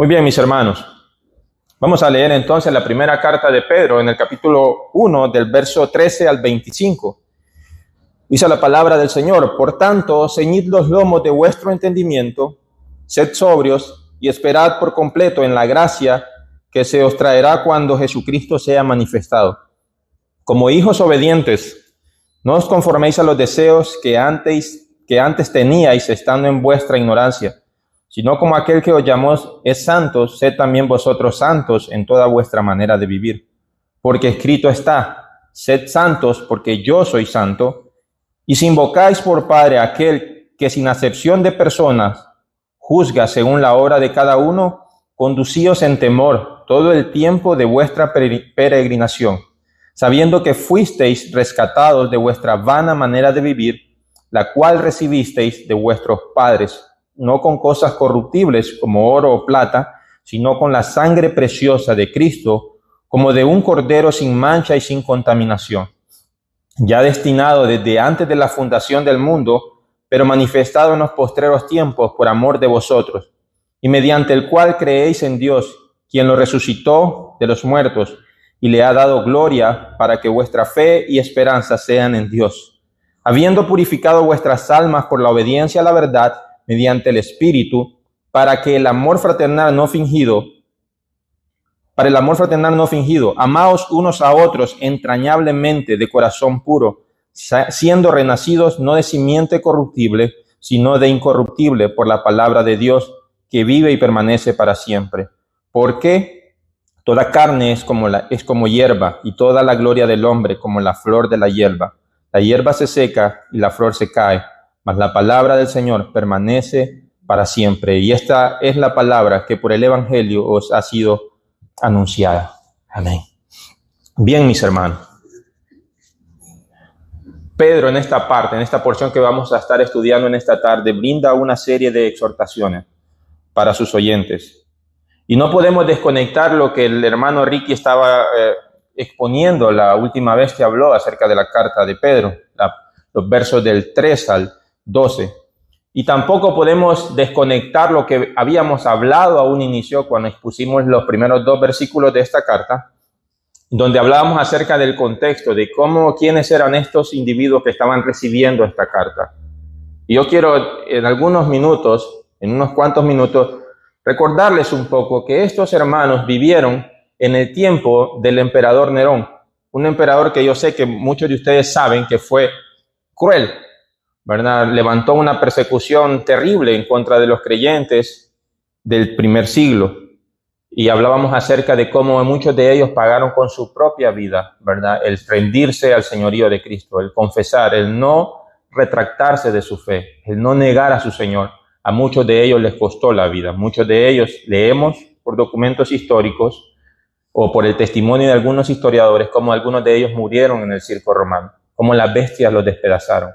Muy bien, mis hermanos. Vamos a leer entonces la primera carta de Pedro en el capítulo 1 del verso 13 al 25. Dice la palabra del Señor: Por tanto, ceñid los lomos de vuestro entendimiento, sed sobrios y esperad por completo en la gracia que se os traerá cuando Jesucristo sea manifestado. Como hijos obedientes, no os conforméis a los deseos que antes teníais estando en vuestra ignorancia, sino como aquel que os llamó es santo, sed también vosotros santos en toda vuestra manera de vivir. Porque escrito está: sed santos porque yo soy santo. Y si invocáis por Padre a aquel que sin acepción de personas juzga según la obra de cada uno, conducíos en temor todo el tiempo de vuestra peregrinación, sabiendo que fuisteis rescatados de vuestra vana manera de vivir, la cual recibisteis de vuestros padres, no con cosas corruptibles como oro o plata, sino con la sangre preciosa de Cristo, como de un cordero sin mancha y sin contaminación, ya destinado desde antes de la fundación del mundo, pero manifestado en los postreros tiempos por amor de vosotros, y mediante el cual creéis en Dios, quien lo resucitó de los muertos, y le ha dado gloria, para que vuestra fe y esperanza sean en Dios, habiendo purificado vuestras almas por la obediencia a la verdad, mediante el Espíritu, para el amor fraternal no fingido, amaos unos a otros entrañablemente de corazón puro, siendo renacidos no de simiente corruptible, sino de incorruptible por la palabra de Dios, que vive y permanece para siempre. Porque toda carne es como hierba, y toda la gloria del hombre como la flor de la hierba. La hierba se seca y la flor se cae, mas la palabra del Señor permanece para siempre. Y esta es la palabra que por el Evangelio os ha sido anunciada. Amén. Bien, mis hermanos. Pedro en esta parte, en esta porción que vamos a estar estudiando en esta tarde, brinda una serie de exhortaciones para sus oyentes. Y no podemos desconectar lo que el hermano Ricky estaba exponiendo la última vez que habló acerca de la carta de Pedro, los versos del 3 al 12. Y tampoco podemos desconectar lo que habíamos hablado a un inicio cuando expusimos los primeros 2 versículos de esta carta, donde hablábamos acerca del contexto, de quiénes eran estos individuos que estaban recibiendo esta carta. Y yo quiero en unos cuantos minutos, recordarles un poco que estos hermanos vivieron en el tiempo del emperador Nerón, un emperador que yo sé que muchos de ustedes saben que fue cruel, ¿verdad? Levantó una persecución terrible en contra de los creyentes del primer siglo. Y hablábamos acerca de cómo muchos de ellos pagaron con su propia vida, ¿verdad? El rendirse al señorío de Cristo, el confesar, el no retractarse de su fe, el no negar a su Señor. A muchos de ellos les costó la vida. Muchos de ellos leemos por documentos históricos o por el testimonio de algunos historiadores cómo algunos de ellos murieron en el circo romano, cómo las bestias los despedazaron,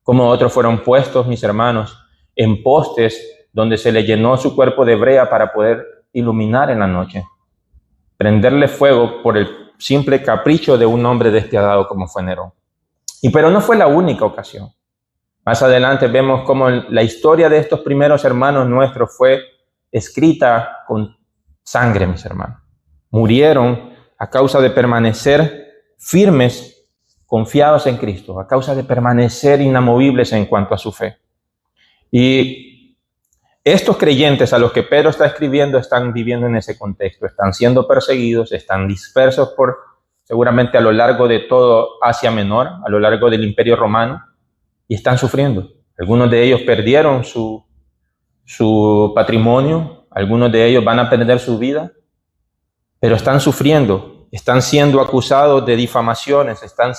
cómo otros fueron puestos, mis hermanos, en postes donde se les llenó su cuerpo de brea para poder iluminar en la noche, prenderle fuego por el simple capricho de un hombre despiadado como fue Nerón. Pero no fue la única ocasión. Más adelante vemos cómo la historia de estos primeros hermanos nuestros fue escrita con sangre, mis hermanos. Murieron a causa de permanecer firmes, confiados en Cristo, a causa de permanecer inamovibles en cuanto a su fe. Y estos creyentes a los que Pedro está escribiendo están viviendo en ese contexto, están siendo perseguidos, están dispersos seguramente a lo largo de todo Asia Menor, a lo largo del Imperio Romano, y están sufriendo. Algunos de ellos perdieron su patrimonio, algunos de ellos van a perder su vida, pero están sufriendo, están siendo acusados de difamaciones, están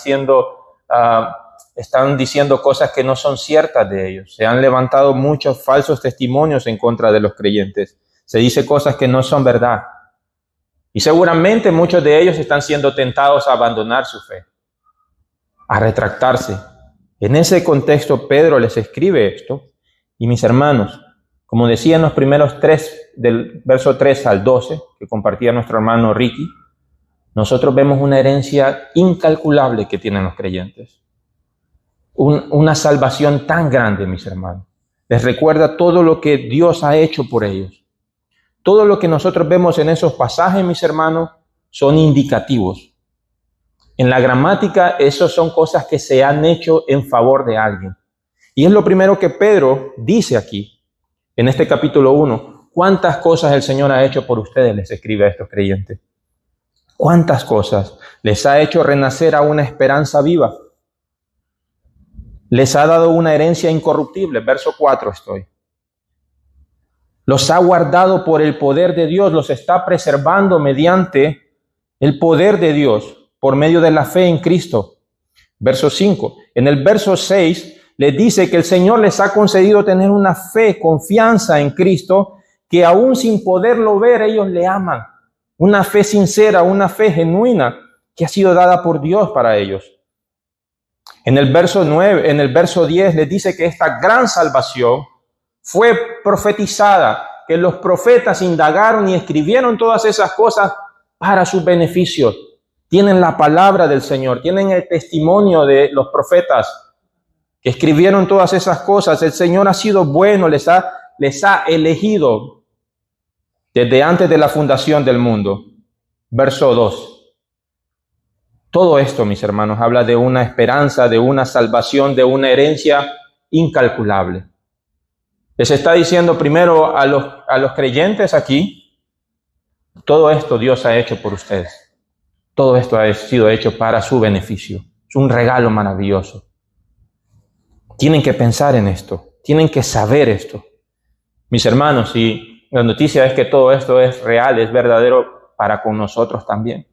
diciendo cosas que no son ciertas de ellos. Se han levantado muchos falsos testimonios en contra de los creyentes. Se dice cosas que no son verdad. Y seguramente muchos de ellos están siendo tentados a abandonar su fe, a retractarse. En ese contexto, Pedro les escribe esto. Y mis hermanos, como decía en los primeros 3, del verso 3 al 12, que compartía nuestro hermano Ricky, nosotros vemos una herencia incalculable que tienen los creyentes. Una salvación tan grande, mis hermanos. Les recuerda todo lo que Dios ha hecho por ellos. Todo lo que nosotros vemos en esos pasajes, mis hermanos, son indicativos. En la gramática, esos son cosas que se han hecho en favor de alguien. Y es lo primero que Pedro dice aquí, en este capítulo 1. ¿Cuántas cosas el Señor ha hecho por ustedes? Les escribe a estos creyentes. ¿Cuántas cosas? Les ha hecho renacer a una esperanza viva. Les ha dado una herencia incorruptible. Verso 4 estoy. Los ha guardado por el poder de Dios. Los está preservando mediante el poder de Dios por medio de la fe en Cristo. Verso 5. En el verso 6 les dice que el Señor les ha concedido tener una fe, confianza en Cristo, que aún sin poderlo ver, ellos le aman. Una fe sincera, una fe genuina que ha sido dada por Dios para ellos. En el verso 9, en el verso 10 les dice que esta gran salvación fue profetizada, que los profetas indagaron y escribieron todas esas cosas para sus beneficios. Tienen la palabra del Señor, tienen el testimonio de los profetas que escribieron todas esas cosas. El Señor ha sido bueno, les ha elegido desde antes de la fundación del mundo. Verso 2. Todo esto, mis hermanos, habla de una esperanza, de una salvación, de una herencia incalculable. Les está diciendo primero a los creyentes aquí, todo esto Dios ha hecho por ustedes. Todo esto ha sido hecho para su beneficio. Es un regalo maravilloso. Tienen que pensar en esto, tienen que saber esto. Mis hermanos, y la noticia es que todo esto es real, es verdadero para con nosotros también.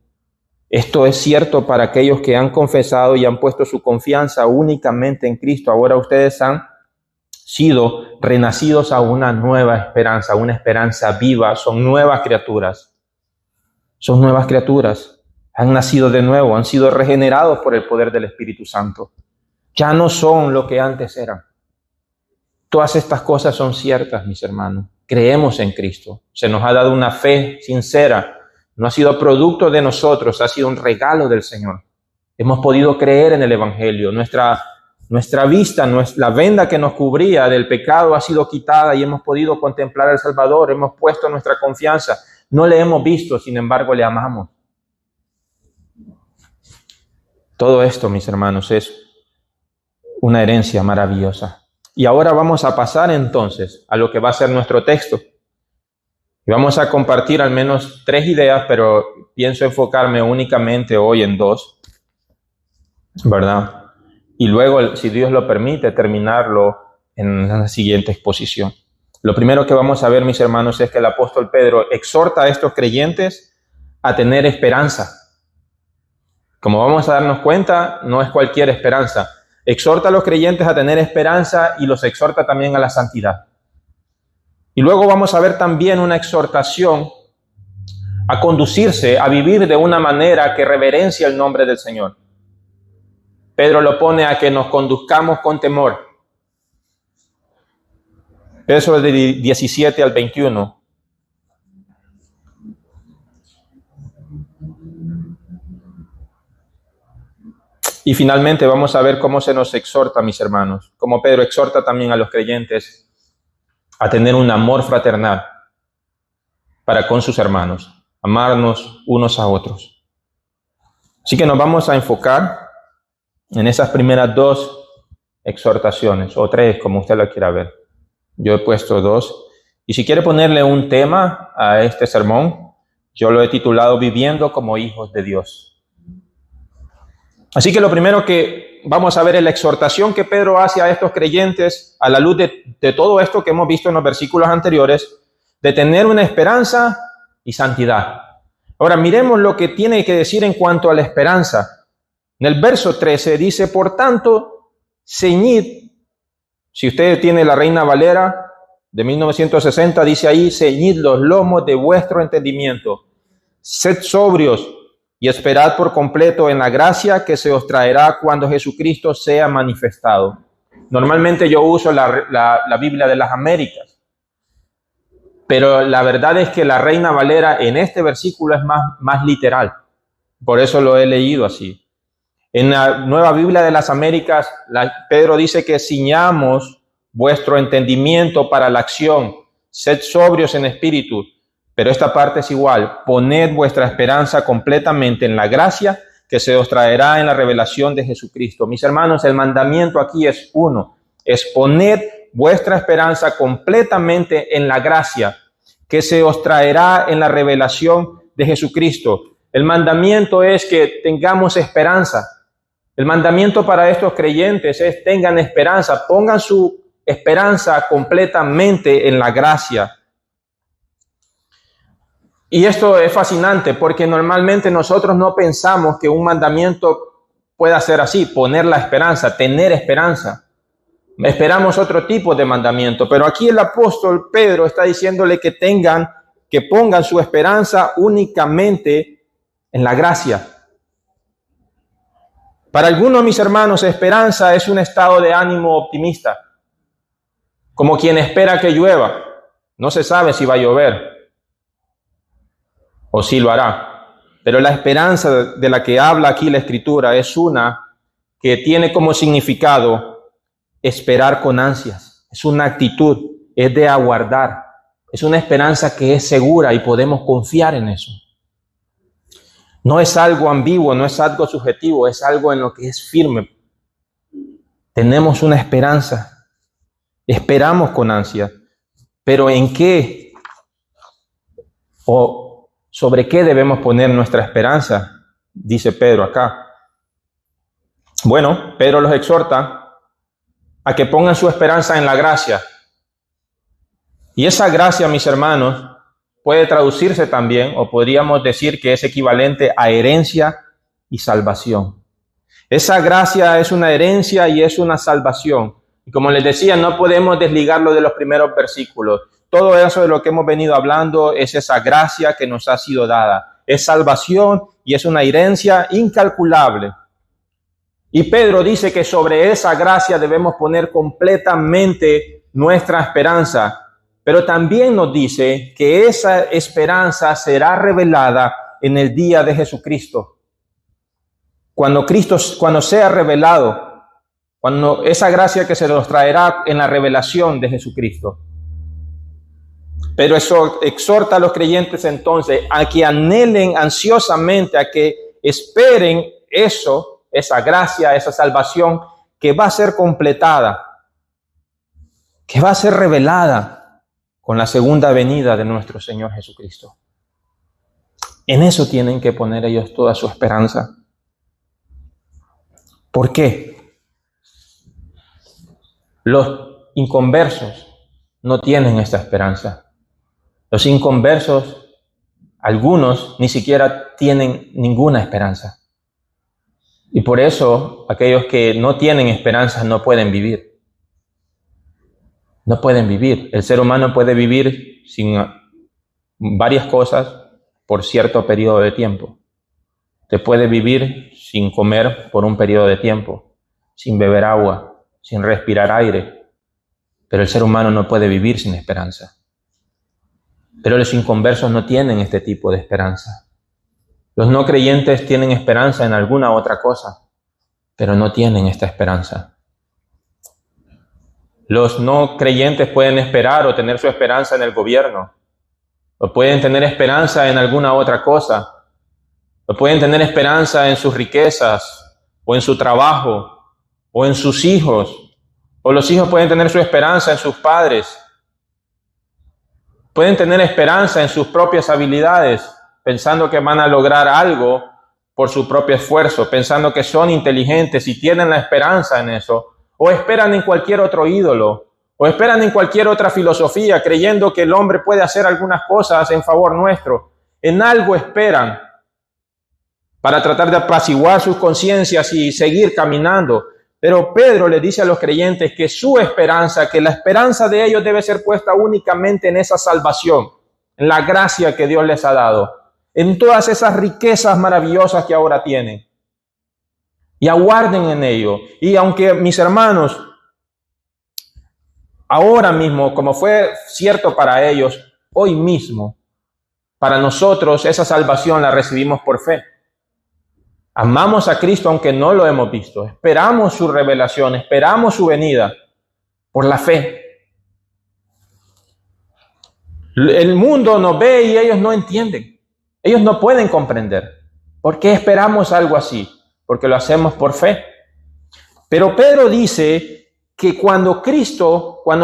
Esto es cierto para aquellos que han confesado y han puesto su confianza únicamente en Cristo. Ahora ustedes han sido renacidos a una nueva esperanza, una esperanza viva. Son nuevas criaturas. Son nuevas criaturas. Han nacido de nuevo, han sido regenerados por el poder del Espíritu Santo. Ya no son lo que antes eran. Todas estas cosas son ciertas, mis hermanos. Creemos en Cristo. Se nos ha dado una fe sincera. No ha sido producto de nosotros, ha sido un regalo del Señor. Hemos podido creer en el Evangelio. Nuestra vista, la venda que nos cubría del pecado ha sido quitada y hemos podido contemplar al Salvador. Hemos puesto nuestra confianza. No le hemos visto, sin embargo, le amamos. Todo esto, mis hermanos, es una herencia maravillosa. Y ahora vamos a pasar entonces a lo que va a ser nuestro texto. Y vamos a compartir al menos 3 ideas, pero pienso enfocarme únicamente hoy en 2, ¿verdad? Y luego, si Dios lo permite, terminarlo en la siguiente exposición. Lo primero que vamos a ver, mis hermanos, es que el apóstol Pedro exhorta a estos creyentes a tener esperanza. Como vamos a darnos cuenta, no es cualquier esperanza. Exhorta a los creyentes a tener esperanza y los exhorta también a la santidad. Y luego vamos a ver también una exhortación a conducirse, a vivir de una manera que reverencia el nombre del Señor. Pedro lo pone a que nos conduzcamos con temor. Versos de 17 al 21. Y finalmente vamos a ver cómo se nos exhorta, mis hermanos, como Pedro exhorta también a los creyentes a tener un amor fraternal para con sus hermanos, amarnos unos a otros. Así que nos vamos a enfocar en esas primeras 2 exhortaciones, o 3, como usted lo quiera ver. Yo he puesto 2. Y si quiere ponerle un tema a este sermón, yo lo he titulado Viviendo como hijos de Dios. Así que lo primero que vamos a ver es la exhortación que Pedro hace a estos creyentes a la luz de todo esto que hemos visto en los versículos anteriores, de tener una esperanza y santidad. Ahora miremos lo que tiene que decir en cuanto a la esperanza. En el verso 13 dice, por tanto, ceñid, si usted tiene la Reina Valera de 1960, dice ahí, ceñid los lomos de vuestro entendimiento, sed sobrios, y esperad por completo en la gracia que se os traerá cuando Jesucristo sea manifestado. Normalmente yo uso la Biblia de las Américas, pero la verdad es que la Reina Valera en este versículo es más literal. Por eso lo he leído así. En la Nueva Biblia de las Américas, Pedro dice que ciñamos vuestro entendimiento para la acción, sed sobrios en espíritu. Pero esta parte es igual. Poned vuestra esperanza completamente en la gracia que se os traerá en la revelación de Jesucristo. Mis hermanos, el mandamiento aquí es uno. Es poned vuestra esperanza completamente en la gracia que se os traerá en la revelación de Jesucristo. El mandamiento es que tengamos esperanza. El mandamiento para estos creyentes es tengan esperanza, pongan su esperanza completamente en la gracia. Y esto es fascinante porque normalmente nosotros no pensamos que un mandamiento pueda ser así, poner la esperanza, tener esperanza. Esperamos otro tipo de mandamiento, pero aquí el apóstol Pedro está diciéndole que pongan su esperanza únicamente en la gracia. Para algunos de mis hermanos, esperanza es un estado de ánimo optimista, como quien espera que llueva. No se sabe si va a llover o si lo hará, pero la esperanza de la que habla aquí la Escritura es una que tiene como significado esperar con ansias. Es una actitud, es de aguardar. Es una esperanza que es segura y podemos confiar en eso. No es algo ambiguo, no es algo subjetivo, es algo en lo que es firme. Tenemos una esperanza, esperamos con ansia, pero ¿en qué o sobre qué debemos poner nuestra esperanza? Dice Pedro acá. Bueno, Pedro los exhorta a que pongan su esperanza en la gracia. Y esa gracia, mis hermanos, puede traducirse también, o podríamos decir que es equivalente a herencia y salvación. Esa gracia es una herencia y es una salvación. Y como les decía, no podemos desligarlo de los primeros versículos. Todo eso de lo que hemos venido hablando es esa gracia que nos ha sido dada. Es salvación y es una herencia incalculable. Y Pedro dice que sobre esa gracia debemos poner completamente nuestra esperanza. Pero también nos dice que esa esperanza será revelada en el día de Jesucristo. Cuando sea revelado, cuando esa gracia que se nos traerá en la revelación de Jesucristo. Pero eso exhorta a los creyentes entonces a que anhelen ansiosamente, a que esperen eso, esa gracia, esa salvación que va a ser completada, que va a ser revelada con la segunda venida de nuestro Señor Jesucristo. En eso tienen que poner ellos toda su esperanza. ¿Por qué? Los inconversos no tienen esta esperanza. Los inconversos, algunos ni siquiera tienen ninguna esperanza. Y por eso aquellos que no tienen esperanza no pueden vivir. No pueden vivir. El ser humano puede vivir sin varias cosas por cierto periodo de tiempo. Te puede vivir sin comer por un periodo de tiempo, sin beber agua, sin respirar aire. Pero el ser humano no puede vivir sin esperanza. Pero los inconversos no tienen este tipo de esperanza. Los no creyentes tienen esperanza en alguna otra cosa, pero no tienen esta esperanza. Los no creyentes pueden esperar o tener su esperanza en el gobierno, o pueden tener esperanza en alguna otra cosa, o pueden tener esperanza en sus riquezas, o en su trabajo, o en sus hijos, o los hijos pueden tener su esperanza en sus padres. Pueden tener esperanza en sus propias habilidades, pensando que van a lograr algo por su propio esfuerzo, pensando que son inteligentes y tienen la esperanza en eso. O esperan en cualquier otro ídolo, o esperan en cualquier otra filosofía, creyendo que el hombre puede hacer algunas cosas en favor nuestro. En algo esperan para tratar de apaciguar sus conciencias y seguir caminando. Pero Pedro le dice a los creyentes que su esperanza, que la esperanza de ellos debe ser puesta únicamente en esa salvación, en la gracia que Dios les ha dado, en todas esas riquezas maravillosas que ahora tienen. Y aguarden en ello. Y aunque mis hermanos, ahora mismo, como fue cierto para ellos, hoy mismo, para nosotros esa salvación la recibimos por fe. Amamos a Cristo aunque no lo hemos visto. Esperamos su revelación, esperamos su venida por la fe. El mundo nos ve y ellos no entienden. Ellos no pueden comprender. ¿Por qué esperamos algo así? Porque lo hacemos por fe. Pero Pedro dice que cuando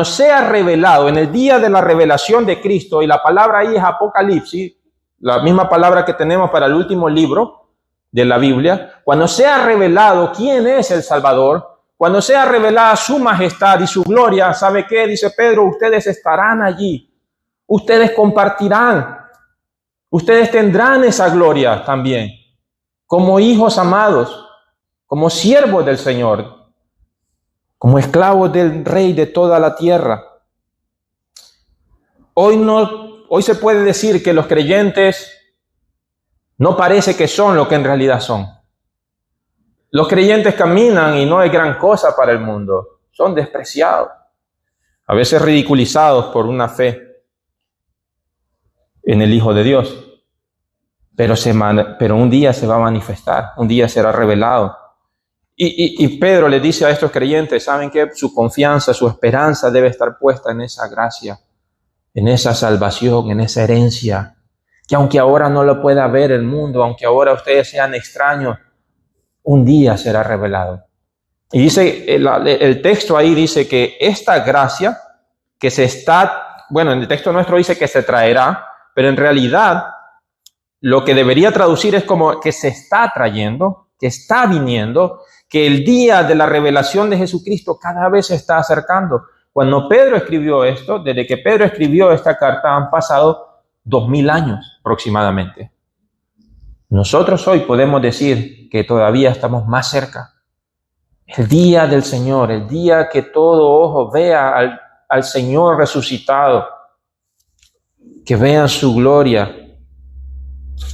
sea revelado, en el día de la revelación de Cristo, y la palabra ahí es Apocalipsis, la misma palabra que tenemos para el último libro de la Biblia, cuando sea revelado quién es el Salvador, cuando sea revelada su majestad y su gloria, ¿sabe qué? Dice Pedro, ustedes estarán allí, ustedes compartirán, ustedes tendrán esa gloria también, como hijos amados, como siervos del Señor, como esclavos del Rey de toda la tierra. Hoy se puede decir que los creyentes no parece que son lo que en realidad son. Los creyentes caminan y no es gran cosa para el mundo. Son despreciados, a veces ridiculizados por una fe en el Hijo de Dios. Pero un día se va a manifestar, un día será revelado. Y Pedro le dice a estos creyentes, ¿saben qué? Su confianza, su esperanza debe estar puesta en esa gracia, en esa salvación, en esa herencia, que aunque ahora no lo pueda ver el mundo, aunque ahora ustedes sean extraños, un día será revelado. Y dice, el texto ahí dice que esta gracia que en el texto nuestro dice que se traerá, pero en realidad lo que debería traducir es como que se está trayendo, que está viniendo, que el día de la revelación de Jesucristo cada vez se está acercando. Cuando Pedro escribió esto, desde que Pedro escribió esta carta, han pasado 2000 años aproximadamente. Nosotros hoy podemos decir que todavía estamos más cerca. El día del Señor, el día que todo ojo vea al Señor resucitado, que vean su gloria,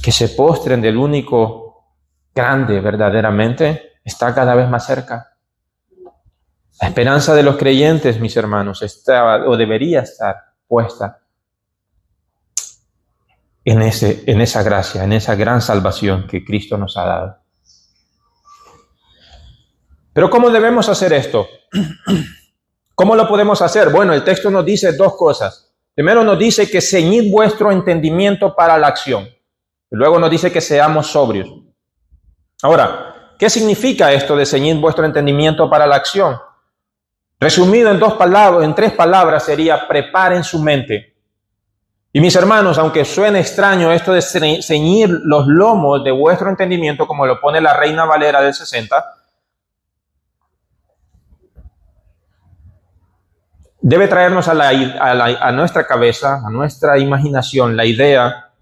que se postren del único grande verdaderamente, está cada vez más cerca. La esperanza de los creyentes, mis hermanos, debería estar puesta en esa gracia, en esa gran salvación que Cristo nos ha dado. Pero ¿cómo debemos hacer esto? ¿Cómo lo podemos hacer? Bueno, el texto nos dice dos cosas. Primero nos dice que ceñid vuestro entendimiento para la acción. Y luego nos dice que seamos sobrios. Ahora, ¿qué significa esto de ceñid vuestro entendimiento para la acción? Resumido en 3 palabras sería preparen su mente. Y mis hermanos, aunque suene extraño esto de ceñir los lomos de vuestro entendimiento, como lo pone la Reina Valera del 60, debe traernos a nuestra cabeza, a nuestra imaginación, la idea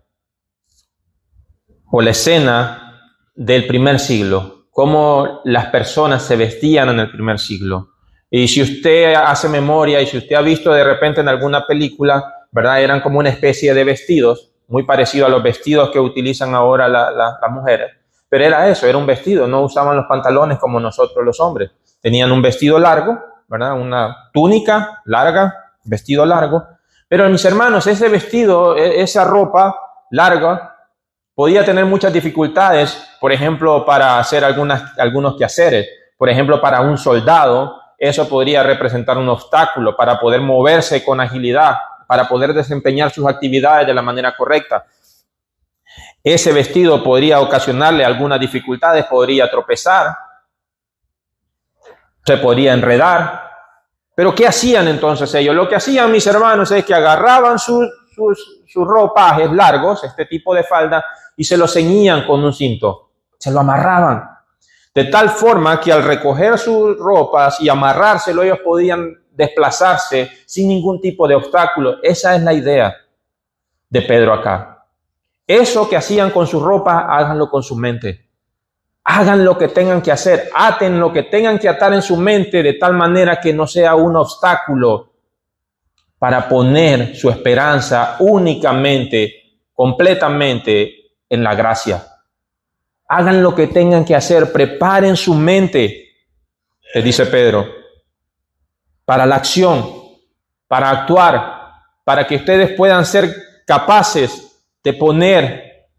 o la escena del primer siglo, cómo las personas se vestían en el primer siglo. Y si usted hace memoria y si usted ha visto de repente en alguna película, ¿verdad? Eran como una especie de vestidos, muy parecido a los vestidos que utilizan ahora las mujeres. Pero era eso, era un vestido, no usaban los pantalones como nosotros los hombres. Tenían un vestido largo, ¿verdad? Una túnica larga, vestido largo. Pero mis hermanos, ese vestido, esa ropa larga, podía tener muchas dificultades, por ejemplo, para hacer algunos quehaceres. Por ejemplo, para un soldado, eso podría representar un obstáculo para poder moverse con agilidad, para poder desempeñar sus actividades de la manera correcta. Ese vestido podría ocasionarle algunas dificultades, podría tropezar, se podría enredar. Pero ¿qué hacían entonces ellos? Lo que hacían, mis hermanos, es que agarraban sus ropajes largos, este tipo de falda, y se lo ceñían con un cinto, se lo amarraban. De tal forma que al recoger sus ropas y amarrárselo, ellos podían desplazarse sin ningún tipo de obstáculo. Esa es la idea de Pedro acá. Eso que hacían con su ropa, háganlo con su mente. Hagan lo que tengan que hacer, aten lo que tengan que atar en su mente de tal manera que no sea un obstáculo para poner su esperanza únicamente, completamente en la gracia. Hagan lo que tengan que hacer, preparen su mente, le dice Pedro, para la acción, para actuar, para que ustedes puedan ser capaces de poner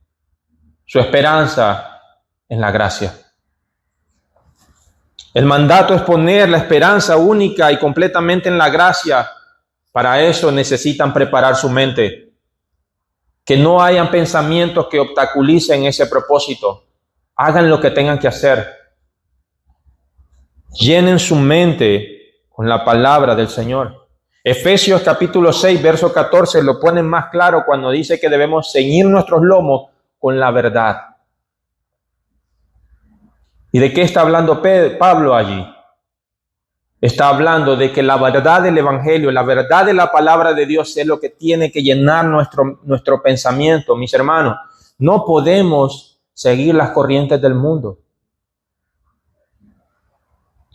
su esperanza en la gracia. El mandato es poner la esperanza única y completamente en la gracia. Para eso necesitan preparar su mente. Que no hayan pensamientos que obstaculicen ese propósito. Hagan lo que tengan que hacer. Llenen su mente con la palabra del Señor. Efesios capítulo 6, verso 14 lo pone más claro cuando dice que debemos ceñir nuestros lomos con la verdad. ¿Y de qué está hablando Pablo allí? Está hablando de que la verdad del Evangelio, la verdad de la palabra de Dios es lo que tiene que llenar nuestro pensamiento, mis hermanos. No podemos seguir las corrientes del mundo.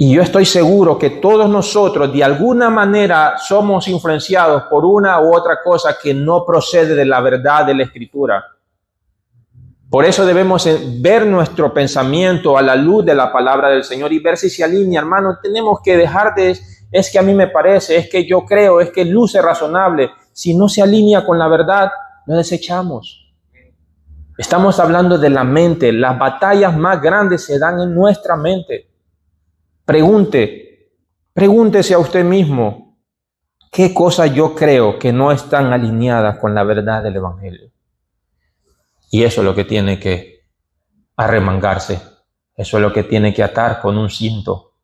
Y yo estoy seguro que todos nosotros de alguna manera somos influenciados por una u otra cosa que no procede de la verdad de la Escritura. Por eso debemos ver nuestro pensamiento a la luz de la palabra del Señor y ver si se alinea, hermano. Tenemos que dejar de, es que a mí me parece, es que yo creo, es que luce razonable. Si no se alinea con la verdad, lo desechamos. Estamos hablando de la mente. Las batallas más grandes se dan en nuestra mente. Pregúntese a usted mismo, ¿qué cosas yo creo que no están alineadas con la verdad del Evangelio? Y eso es lo que tiene que arremangarse. Eso es lo que tiene que atar con un cinto.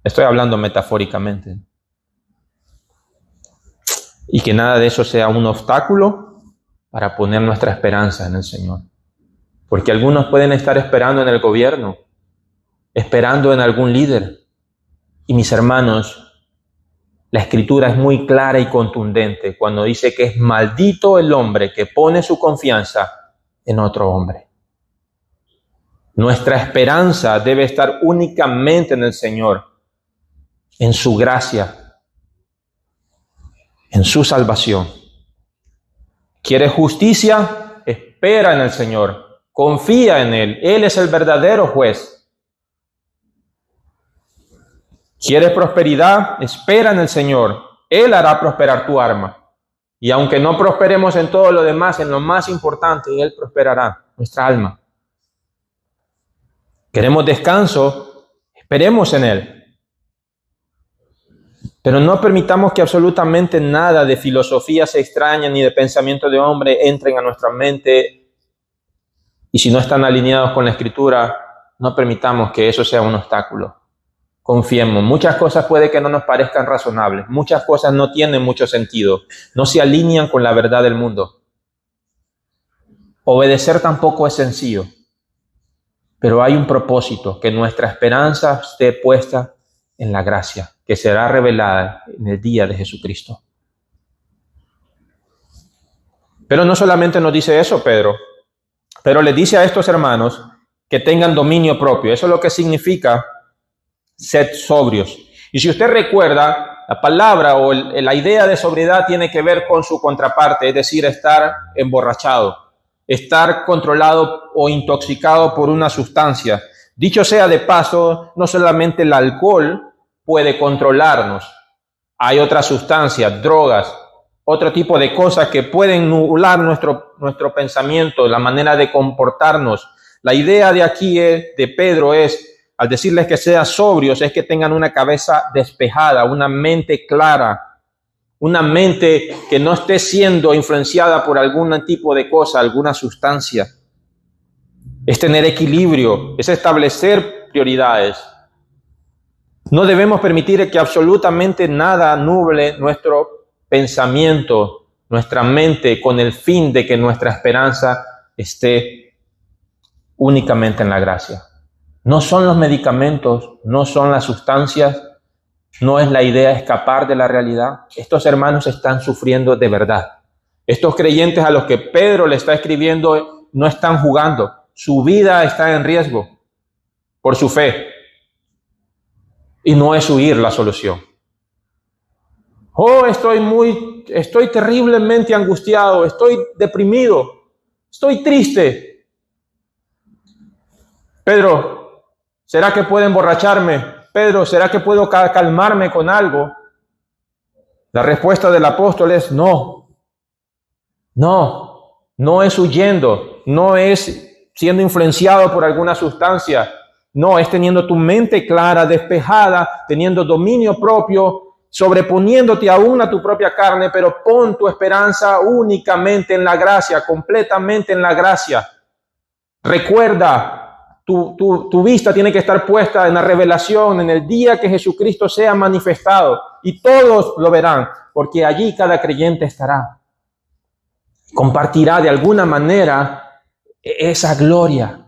Estoy hablando metafóricamente. Y que nada de eso sea un obstáculo para poner nuestra esperanza en el Señor. Porque algunos pueden estar esperando en el gobierno, esperando en algún líder. Y mis hermanos, la Escritura es muy clara y contundente cuando dice que es maldito el hombre que pone su confianza en otro hombre. Nuestra esperanza debe estar únicamente en el Señor, en su gracia, en su salvación. ¿Quieres justicia? Espera en el Señor, confía en Él. Él es el verdadero juez. ¿Quieres prosperidad? Espera en el Señor. Él hará prosperar tu alma. Y aunque no prosperemos en todo lo demás, en lo más importante, Él prosperará nuestra alma. ¿Queremos descanso? Esperemos en Él. Pero no permitamos que absolutamente nada de filosofías extrañas ni de pensamiento de hombre entren a nuestra mente. Y si no están alineados con la Escritura, no permitamos que eso sea un obstáculo. Confiemos. Muchas cosas puede que no nos parezcan razonables. Muchas cosas no tienen mucho sentido. No se alinean con la verdad del mundo. Obedecer tampoco es sencillo. Pero hay un propósito, que nuestra esperanza esté puesta en la gracia, que será revelada en el día de Jesucristo. Pero no solamente nos dice eso Pedro, pero le dice a estos hermanos que tengan dominio propio. Eso es lo que significa sed sobrios. Y si usted recuerda, la palabra o la idea de sobriedad tiene que ver con su contraparte, es decir, estar emborrachado, estar controlado o intoxicado por una sustancia. Dicho sea de paso, no solamente el alcohol puede controlarnos. Hay otras sustancias, drogas, otro tipo de cosas que pueden nublar nuestro pensamiento, la manera de comportarnos. La idea de aquí de Pedro es, al decirles que sean sobrios, es que tengan una cabeza despejada, una mente clara, una mente que no esté siendo influenciada por algún tipo de cosa, alguna sustancia. Es tener equilibrio, es establecer prioridades. No debemos permitir que absolutamente nada nuble nuestro pensamiento, nuestra mente, con el fin de que nuestra esperanza esté únicamente en la gracia. No son los medicamentos, no son las sustancias, no es la idea de escapar de la realidad. Estos hermanos están sufriendo de verdad. Estos creyentes a los que Pedro le está escribiendo no están jugando. Su vida está en riesgo por su fe. Y no es huir la solución. Oh, estoy terriblemente angustiado, estoy deprimido, estoy triste. Pedro, ¿será que puedo emborracharme? Pedro, ¿será que puedo calmarme con algo? La respuesta del apóstol es no. No es huyendo, no es siendo influenciado por alguna sustancia. No, es teniendo tu mente clara, despejada, teniendo dominio propio sobreponiéndote aún a tu propia carne, pero pon tu esperanza únicamente en la gracia, completamente en la gracia. Recuerda, tu vista tiene que estar puesta en la revelación, en el día que Jesucristo sea manifestado, y todos lo verán, porque allí cada creyente estará. Compartirá de alguna manera esa gloria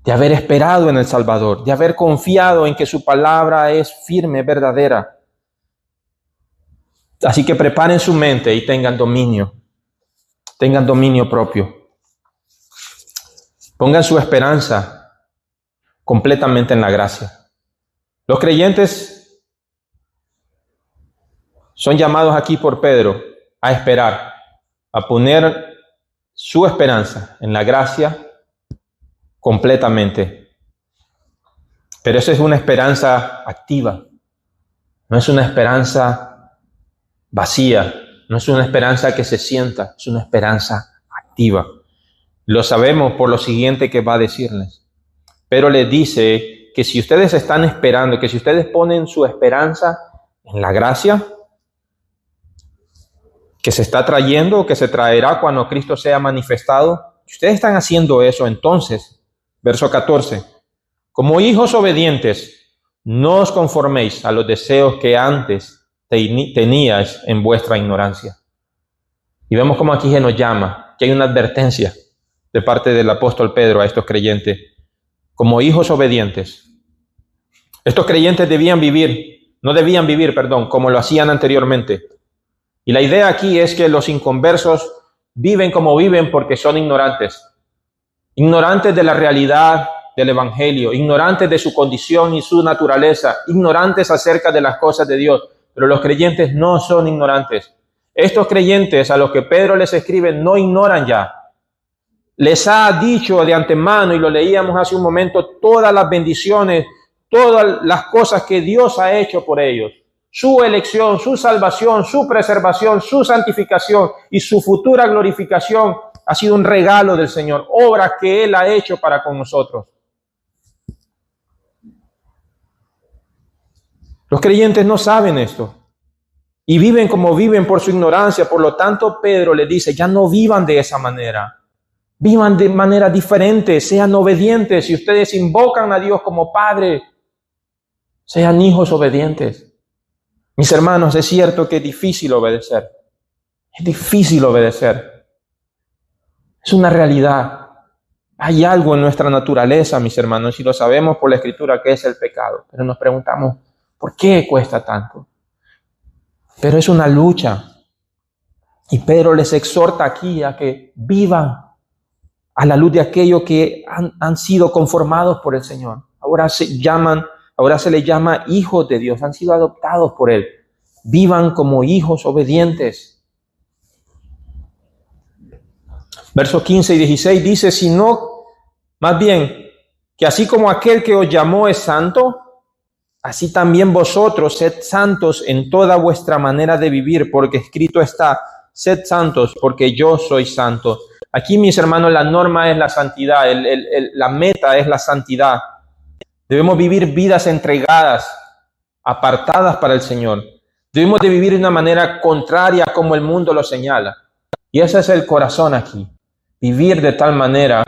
de haber esperado en el Salvador, de haber confiado en que su palabra es firme, verdadera. Así que preparen su mente y tengan dominio propio. Pongan su esperanza completamente en la gracia. Los creyentes son llamados aquí por Pedro a esperar, a poner su esperanza en la gracia completamente. Pero esa es una esperanza activa, no es una esperanza vacía, no es una esperanza que se sienta, es una esperanza activa. Lo sabemos por lo siguiente que va a decirles. Pero les dice que si ustedes están esperando, que si ustedes ponen su esperanza en la gracia que se está trayendo o que se traerá cuando Cristo sea manifestado, si ustedes están haciendo eso, entonces, verso 14, como hijos obedientes, no os conforméis a los deseos que antes teníais en vuestra ignorancia. Y vemos cómo aquí se nos llama, que hay una advertencia de parte del apóstol Pedro a estos creyentes, como hijos obedientes. Estos creyentes no debían vivir, como lo hacían anteriormente. Y la idea aquí es que los inconversos viven como viven porque son ignorantes. Ignorantes de la realidad del Evangelio, ignorantes de su condición y su naturaleza, ignorantes acerca de las cosas de Dios. Pero los creyentes no son ignorantes. Estos creyentes a los que Pedro les escribe no ignoran ya. Les ha dicho de antemano, y lo leíamos hace un momento, todas las bendiciones, todas las cosas que Dios ha hecho por ellos. Su elección, su salvación, su preservación, su santificación y su futura glorificación ha sido un regalo del Señor, obras que Él ha hecho para con nosotros. Los creyentes no saben esto y viven como viven por su ignorancia. Por lo tanto, Pedro les dice, ya no vivan de esa manera. Vivan de manera diferente, sean obedientes. Si ustedes invocan a Dios como Padre, sean hijos obedientes. Mis hermanos, es cierto que es difícil obedecer. Es difícil obedecer. Es una realidad. Hay algo en nuestra naturaleza, mis hermanos, y lo sabemos por la Escritura, que es el pecado. Pero nos preguntamos, ¿por qué cuesta tanto? Pero es una lucha. Y Pedro les exhorta aquí a que vivan a la luz de aquello que han sido conformados por el Señor. Ahora se les llama hijos de Dios, han sido adoptados por Él. Vivan como hijos obedientes. Versos 15 y 16 dice, sino más bien que así como aquel que os llamó es santo, así también vosotros sed santos en toda vuestra manera de vivir, porque escrito está, sed santos porque yo soy santo. Aquí, mis hermanos, la norma es la santidad, la meta es la santidad. Debemos vivir vidas entregadas, apartadas para el Señor. Debemos de vivir de una manera contraria a como el mundo lo señala. Y ese es el corazón aquí. Vivir de tal manera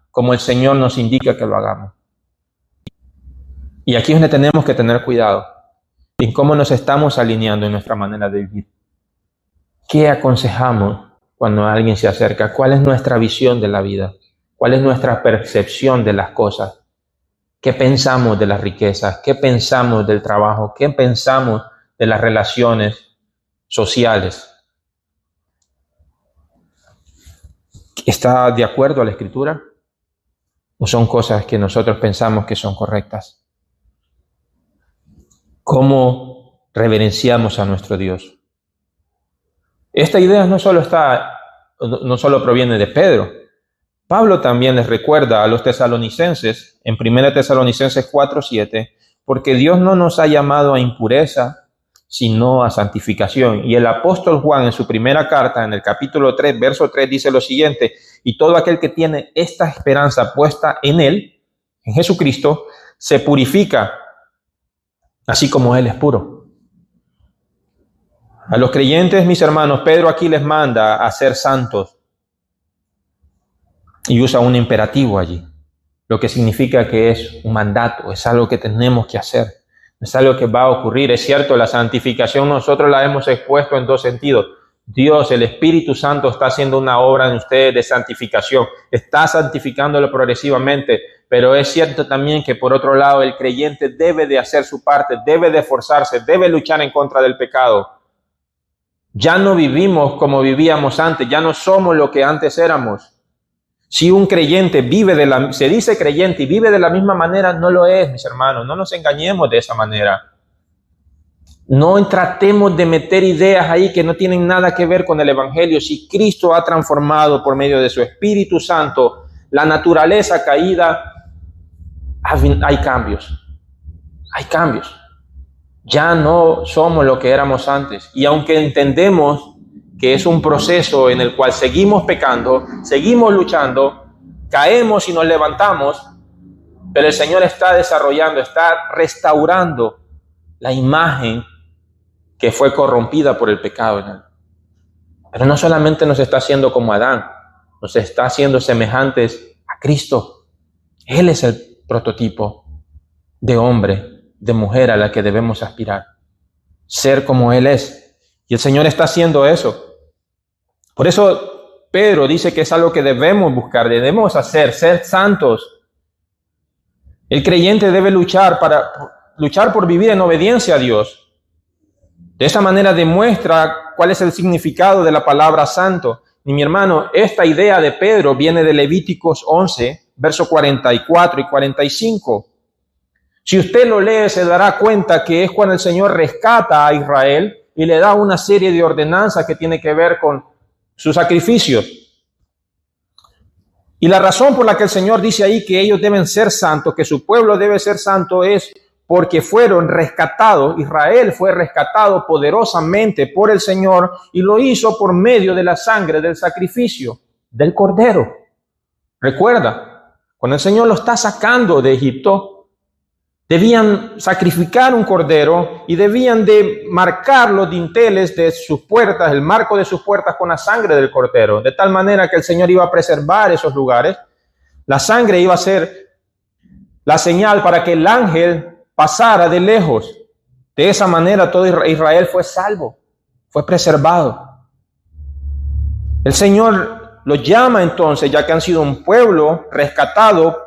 como el Señor nos indica que lo hagamos. Y aquí es donde tenemos que tener cuidado en cómo nos estamos alineando en nuestra manera de vivir. ¿Qué aconsejamos cuando alguien se acerca? ¿Cuál es nuestra visión de la vida? ¿Cuál es nuestra percepción de las cosas? ¿Qué pensamos de las riquezas? ¿Qué pensamos del trabajo? ¿Qué pensamos de las relaciones sociales? ¿Está de acuerdo a la Escritura? ¿O son cosas que nosotros pensamos que son correctas? ¿Cómo reverenciamos a nuestro Dios? Esta idea no solo proviene de Pedro. Pablo también les recuerda a los tesalonicenses, en 1 Tesalonicenses 4:7, porque Dios no nos ha llamado a impureza, sino a santificación. Y el apóstol Juan, en su primera carta, en el capítulo 3, verso 3, dice lo siguiente, y todo aquel que tiene esta esperanza puesta en Él, en Jesucristo, se purifica, así como Él es puro. A los creyentes, mis hermanos, Pedro aquí les manda a ser santos y usa un imperativo allí, lo que significa que es un mandato, es algo que tenemos que hacer, es algo que va a ocurrir. Es cierto, la santificación nosotros la hemos expuesto en dos sentidos. Dios, el Espíritu Santo, está haciendo una obra en ustedes de santificación, está santificándolo progresivamente, pero es cierto también que por otro lado el creyente debe de hacer su parte, debe de esforzarse, debe luchar en contra del pecado. Ya no vivimos como vivíamos antes, ya no somos lo que antes éramos. Si un creyente se dice creyente y vive de la misma manera, no lo es, mis hermanos, no nos engañemos de esa manera. No tratemos de meter ideas ahí que no tienen nada que ver con el Evangelio. Si Cristo ha transformado por medio de su Espíritu Santo la naturaleza caída, hay cambios. Hay cambios. Ya no somos lo que éramos antes. Y aunque entendemos que es un proceso en el cual seguimos pecando, seguimos luchando, caemos y nos levantamos, pero el Señor está desarrollando, está restaurando la imagen que fue corrompida por el pecado en él. Pero no solamente nos está haciendo como Adán, nos está haciendo semejantes a Cristo. Él es el prototipo de hombre, de mujer a la que debemos aspirar. Ser como Él es. Y el Señor está haciendo eso. Por eso Pedro dice que es algo que debemos buscar, debemos hacer, ser santos. El creyente debe luchar por vivir en obediencia a Dios. De esa manera demuestra cuál es el significado de la palabra santo. Y mi hermano, esta idea de Pedro viene de Levíticos 11, versos 44 y 45. Si usted lo lee, se dará cuenta que es cuando el Señor rescata a Israel y le da una serie de ordenanzas que tiene que ver con sus sacrificios. Y la razón por la que el Señor dice ahí que ellos deben ser santos, que su pueblo debe ser santo, es porque fueron rescatados. Israel fue rescatado poderosamente por el Señor y lo hizo por medio de la sangre del sacrificio del Cordero. Recuerda, cuando el Señor lo está sacando de Egipto, debían sacrificar un cordero y debían de marcar los dinteles de sus puertas, el marco de sus puertas con la sangre del cordero, de tal manera que el Señor iba a preservar esos lugares. La sangre iba a ser la señal para que el ángel pasara de lejos. De esa manera todo Israel fue salvo, fue preservado. El Señor los llama entonces, ya que han sido un pueblo rescatado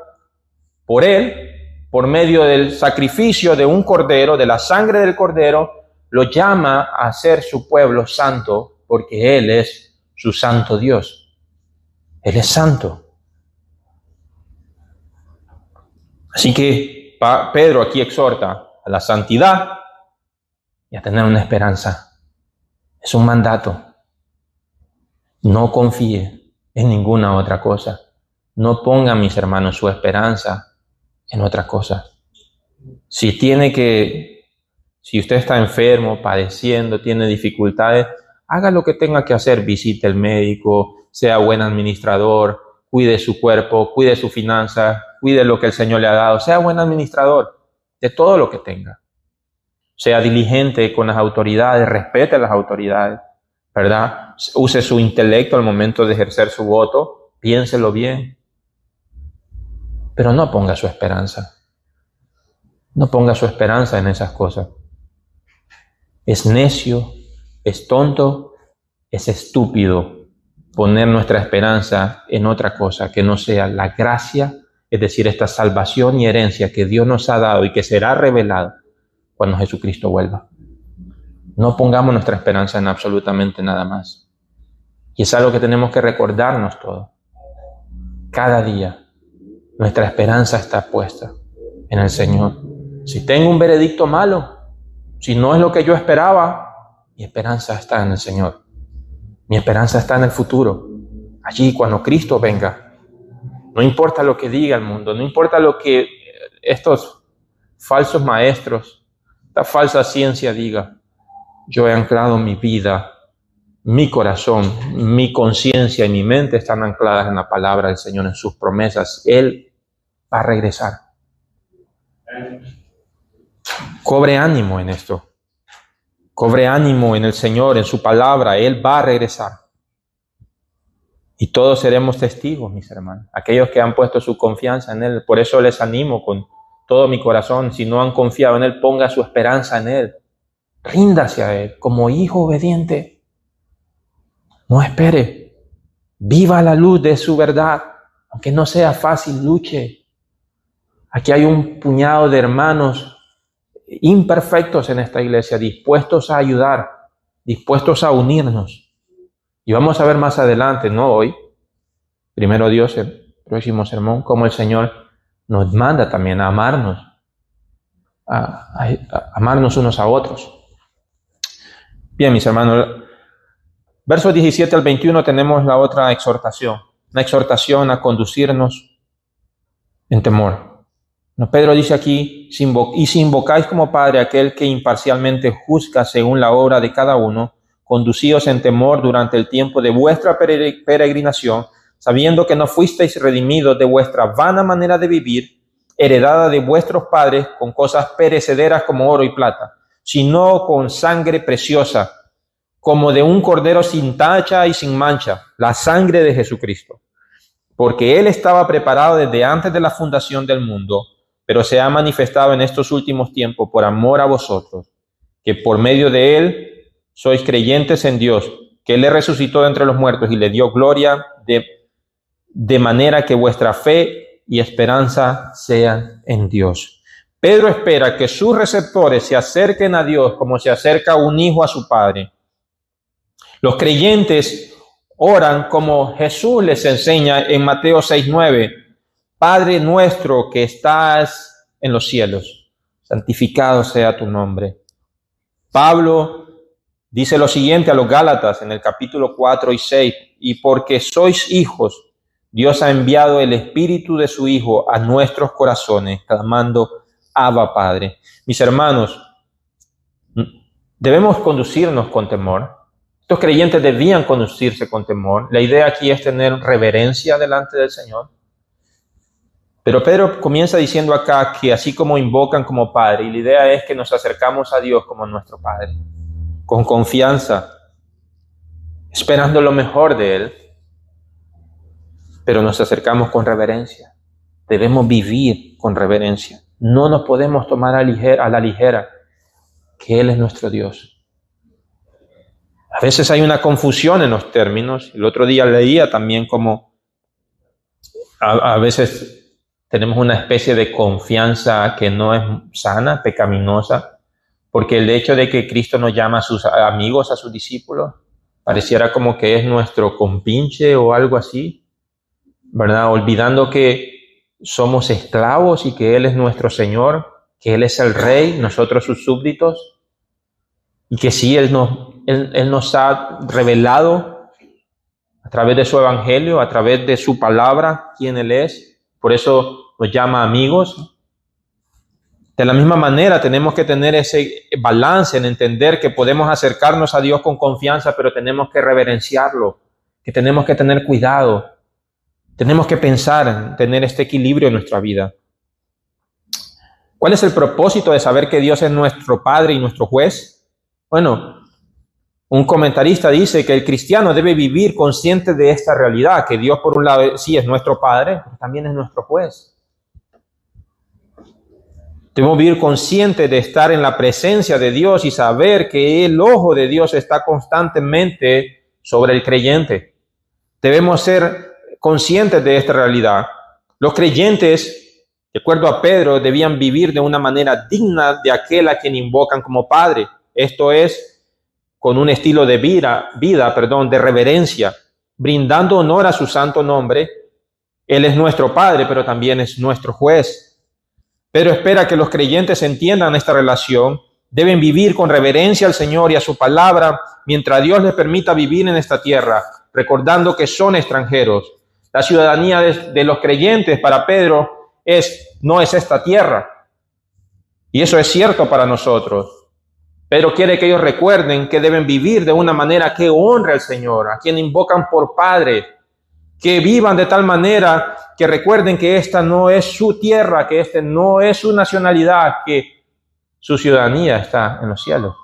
por Él, por medio del sacrificio de un cordero, de la sangre del cordero, lo llama a ser su pueblo santo, porque Él es su santo Dios. Él es santo. Así que Pedro aquí exhorta a la santidad y a tener una esperanza. Es un mandato. No confíe en ninguna otra cosa. No ponga, mis hermanos, su esperanza en otra cosa. Si usted está enfermo, padeciendo, tiene dificultades, haga lo que tenga que hacer. Visite al médico, sea buen administrador, cuide su cuerpo, cuide su finanza, cuide lo que el Señor le ha dado. Sea buen administrador de todo lo que tenga. Sea diligente con las autoridades, respete a las autoridades, ¿verdad? Use su intelecto al momento de ejercer su voto, piénselo bien. Pero no ponga su esperanza. No ponga su esperanza en esas cosas. Es necio, es tonto, es estúpido poner nuestra esperanza en otra cosa que no sea la gracia, es decir, esta salvación y herencia que Dios nos ha dado y que será revelada cuando Jesucristo vuelva. No pongamos nuestra esperanza en absolutamente nada más. Y es algo que tenemos que recordarnos todos. Cada día. Nuestra esperanza está puesta en el Señor. Si tengo un veredicto malo, si no es lo que yo esperaba, mi esperanza está en el Señor. Mi esperanza está en el futuro. Allí cuando Cristo venga. No importa lo que diga el mundo, no importa lo que estos falsos maestros, esta falsa ciencia diga. Yo he anclado mi vida, mi corazón, mi conciencia y mi mente están ancladas en la palabra del Señor, en sus promesas. Él va a regresar. Cobre ánimo en esto. Cobre ánimo en el Señor, en su palabra. Él va a regresar. Y todos seremos testigos, mis hermanos. Aquellos que han puesto su confianza en Él. Por eso les animo con todo mi corazón. Si no han confiado en Él, ponga su esperanza en Él. Ríndase a Él como hijo obediente. No espere. Viva a la luz de su verdad. Aunque no sea fácil, luche. Aquí hay un puñado de hermanos imperfectos en esta iglesia, dispuestos a ayudar, dispuestos a unirnos. Y vamos a ver más adelante, no hoy, primero Dios, el próximo sermón, cómo el Señor nos manda también a amarnos, a amarnos unos a otros. Bien, mis hermanos, versos 17 al 21 tenemos la otra exhortación, una exhortación a conducirnos en temor. No, Pedro dice aquí, y si invocáis como Padre aquel que imparcialmente juzga según la obra de cada uno, conducíos en temor durante el tiempo de vuestra peregrinación, sabiendo que no fuisteis redimidos de vuestra vana manera de vivir, heredada de vuestros padres con cosas perecederas como oro y plata, sino con sangre preciosa, como de un cordero sin tacha y sin mancha, la sangre de Jesucristo. Porque Él estaba preparado desde antes de la fundación del mundo, pero se ha manifestado en estos últimos tiempos por amor a vosotros, que por medio de Él sois creyentes en Dios, que Él le resucitó de entre los muertos y le dio gloria, de manera que vuestra fe y esperanza sean en Dios. Pedro espera que sus receptores se acerquen a Dios como se acerca un hijo a su padre. Los creyentes oran como Jesús les enseña en Mateo 6:9. Padre nuestro que estás en los cielos, santificado sea tu nombre. Pablo dice lo siguiente a los Gálatas en el capítulo 4 y 6, y porque sois hijos, Dios ha enviado el Espíritu de su Hijo a nuestros corazones, clamando, Abba, Padre. Mis hermanos, debemos conducirnos con temor. Estos creyentes debían conducirse con temor. La idea aquí es tener reverencia delante del Señor. Pero Pedro comienza diciendo acá que así como invocan como Padre, y la idea es que nos acercamos a Dios como nuestro Padre, con confianza, esperando lo mejor de Él, pero nos acercamos con reverencia. Debemos vivir con reverencia. No nos podemos tomar a la ligera que Él es nuestro Dios. A veces hay una confusión en los términos. El otro día leía también como a veces tenemos una especie de confianza que no es sana, pecaminosa, porque el hecho de que Cristo nos llama a sus amigos, a sus discípulos, pareciera como que es nuestro compinche o algo así, ¿verdad? Olvidando que somos esclavos y que Él es nuestro Señor, que Él es el Rey, nosotros sus súbditos, y que sí, Él nos ha revelado a través de su evangelio, a través de su palabra, quién Él es. Por eso nos llama amigos. De la misma manera tenemos que tener ese balance en entender que podemos acercarnos a Dios con confianza, pero tenemos que reverenciarlo, que tenemos que tener cuidado. Tenemos que pensar en tener este equilibrio en nuestra vida. ¿Cuál es el propósito de saber que Dios es nuestro Padre y nuestro juez? Bueno, un comentarista dice que el cristiano debe vivir consciente de esta realidad, que Dios por un lado sí es nuestro Padre, pero también es nuestro juez. Debemos vivir conscientes de estar en la presencia de Dios y saber que el ojo de Dios está constantemente sobre el creyente. Debemos ser conscientes de esta realidad. Los creyentes, de acuerdo a Pedro, debían vivir de una manera digna de aquel a quien invocan como Padre. Esto es, con un estilo de vida, de reverencia, brindando honor a su santo nombre. Él es nuestro Padre, pero también es nuestro juez. Pedro espera que los creyentes entiendan esta relación. Deben vivir con reverencia al Señor y a su palabra mientras Dios les permita vivir en esta tierra, recordando que son extranjeros. La ciudadanía de los creyentes para Pedro no es esta tierra. Y eso es cierto para nosotros. Pedro quiere que ellos recuerden que deben vivir de una manera que honre al Señor, a quien invocan por Padre, que vivan de tal manera que recuerden que esta no es su tierra, que este no es su nacionalidad, que su ciudadanía está en los cielos.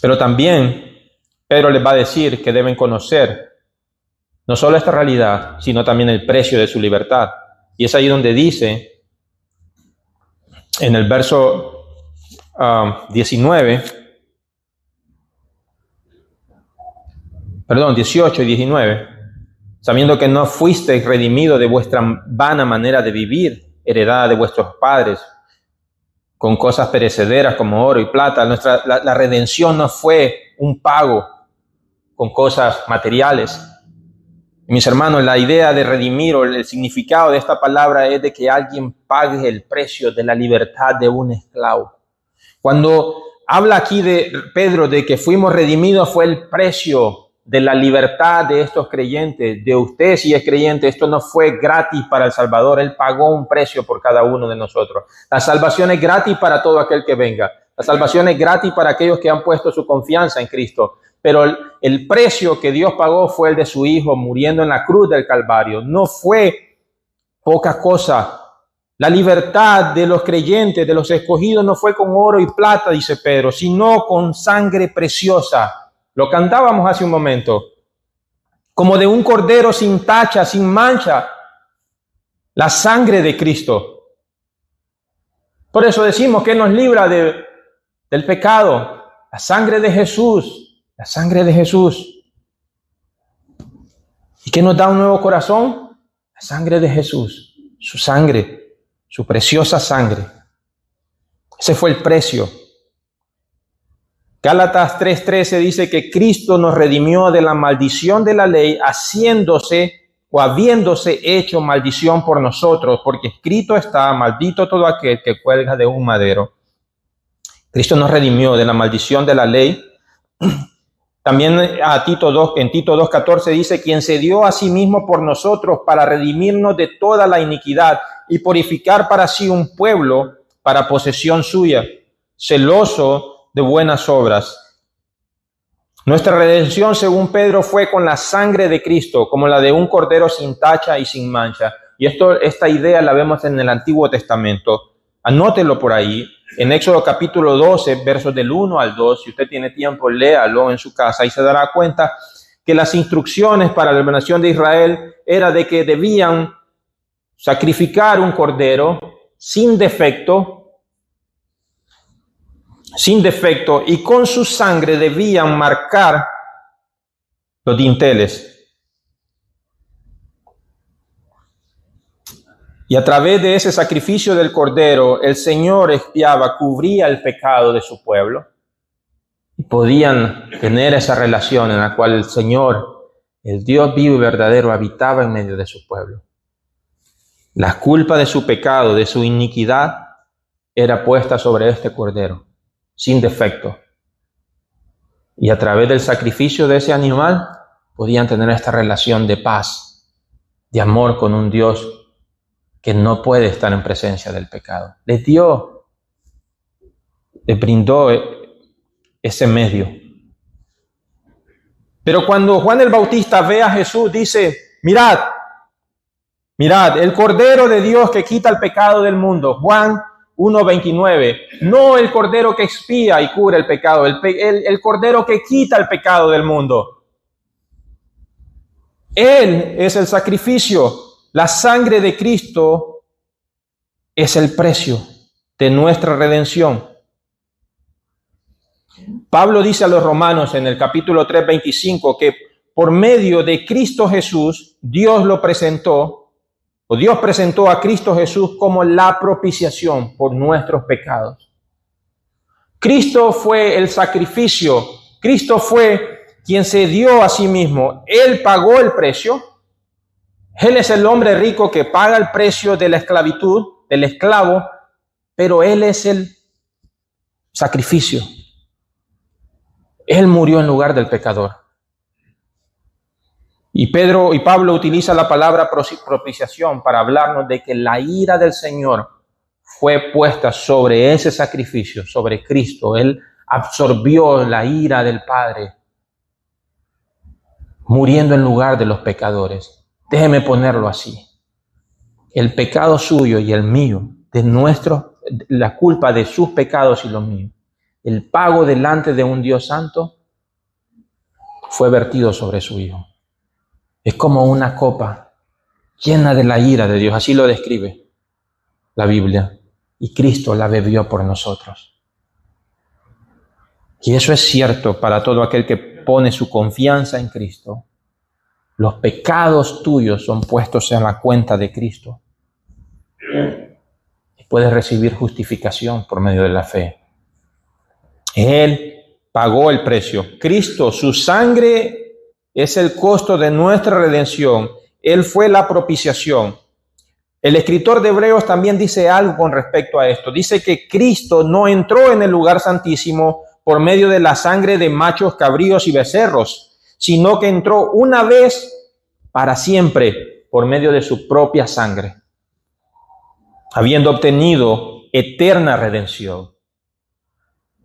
Pero también Pedro les va a decir que deben conocer no solo esta realidad, sino también el precio de su libertad. Y es ahí donde dice, en el verso 18 y 19, sabiendo que no fuisteis redimidos de vuestra vana manera de vivir, heredada de vuestros padres, con cosas perecederas como oro y plata. La redención no fue un pago con cosas materiales. Mis hermanos, la idea de redimir o el significado de esta palabra es de que alguien pague el precio de la libertad de un esclavo. Cuando habla aquí de Pedro de que fuimos redimidos, fue el precio de la libertad de estos creyentes, de usted si es creyente. Esto no fue gratis para el Salvador, Él pagó un precio por cada uno de nosotros. La salvación es gratis para todo aquel que venga. La salvación es gratis para aquellos que han puesto su confianza en Cristo. Pero el precio que Dios pagó fue el de su Hijo muriendo en la cruz del Calvario. No fue poca cosa. La libertad de los creyentes, de los escogidos, no fue con oro y plata, dice Pedro, sino con sangre preciosa. Lo cantábamos hace un momento. Como de un cordero sin tacha, sin mancha. La sangre de Cristo. Por eso decimos que nos libra del pecado. La sangre de Jesús. La sangre de Jesús. ¿Y qué nos da un nuevo corazón? La sangre de Jesús. Su sangre. Su preciosa sangre. Ese fue el precio. Gálatas 3:13 dice que Cristo nos redimió de la maldición de la ley, haciéndose o habiéndose hecho maldición por nosotros, porque escrito está, maldito todo aquel que cuelga de un madero. Cristo nos redimió de la maldición de la ley. También en Tito 2:14 dice, quien se dio a sí mismo por nosotros para redimirnos de toda la iniquidad y purificar para sí un pueblo para posesión suya, celoso de buenas obras. Nuestra redención, según Pedro, fue con la sangre de Cristo, como la de un cordero sin tacha y sin mancha. Y esta idea la vemos en el Antiguo Testamento. Anótelo por ahí. En Éxodo capítulo 12, versos del 1 al 2, si usted tiene tiempo, léalo en su casa y se dará cuenta que las instrucciones para la nación de Israel era de que debían sacrificar un cordero sin defecto, y con su sangre debían marcar los dinteles. Y a través de ese sacrificio del cordero, el Señor expiaba, cubría el pecado de su pueblo. Y podían tener esa relación en la cual el Señor, el Dios vivo y verdadero, habitaba en medio de su pueblo. La culpa de su pecado, de su iniquidad, era puesta sobre este cordero, sin defecto. Y a través del sacrificio de ese animal, podían tener esta relación de paz, de amor con un Dios que no puede estar en presencia del pecado. Les brindó ese medio. Pero cuando Juan el Bautista ve a Jesús, dice, mirad, el Cordero de Dios que quita el pecado del mundo. Juan 1:29, no el Cordero que expía y cubre el pecado, el Cordero que quita el pecado del mundo. Él es el sacrificio. La sangre de Cristo es el precio de nuestra redención. Pablo dice a los romanos en el capítulo 3:25 que por medio de Cristo Jesús, Dios presentó a Cristo Jesús como la propiciación por nuestros pecados. Cristo fue el sacrificio. Cristo fue quien se dio a sí mismo. Él pagó el precio. Él es el hombre rico que paga el precio de la esclavitud, del esclavo, pero Él es el sacrificio. Él murió en lugar del pecador. Y Pablo utiliza la palabra propiciación para hablarnos de que la ira del Señor fue puesta sobre ese sacrificio, sobre Cristo. Él absorbió la ira del Padre, muriendo en lugar de los pecadores. Déjeme ponerlo así. El pecado suyo y el mío, la culpa de sus pecados y los míos, el pago delante de un Dios santo, fue vertido sobre su Hijo. Es como una copa llena de la ira de Dios, así lo describe la Biblia. Y Cristo la bebió por nosotros. Y eso es cierto para todo aquel que pone su confianza en Cristo. Los pecados tuyos son puestos en la cuenta de Cristo. Y puedes recibir justificación por medio de la fe. Él pagó el precio. Cristo, su sangre es el costo de nuestra redención. Él fue la propiciación. El escritor de Hebreos también dice algo con respecto a esto. Dice que Cristo no entró en el lugar santísimo por medio de la sangre de machos, cabríos y becerros, sino que entró una vez para siempre por medio de su propia sangre, habiendo obtenido eterna redención.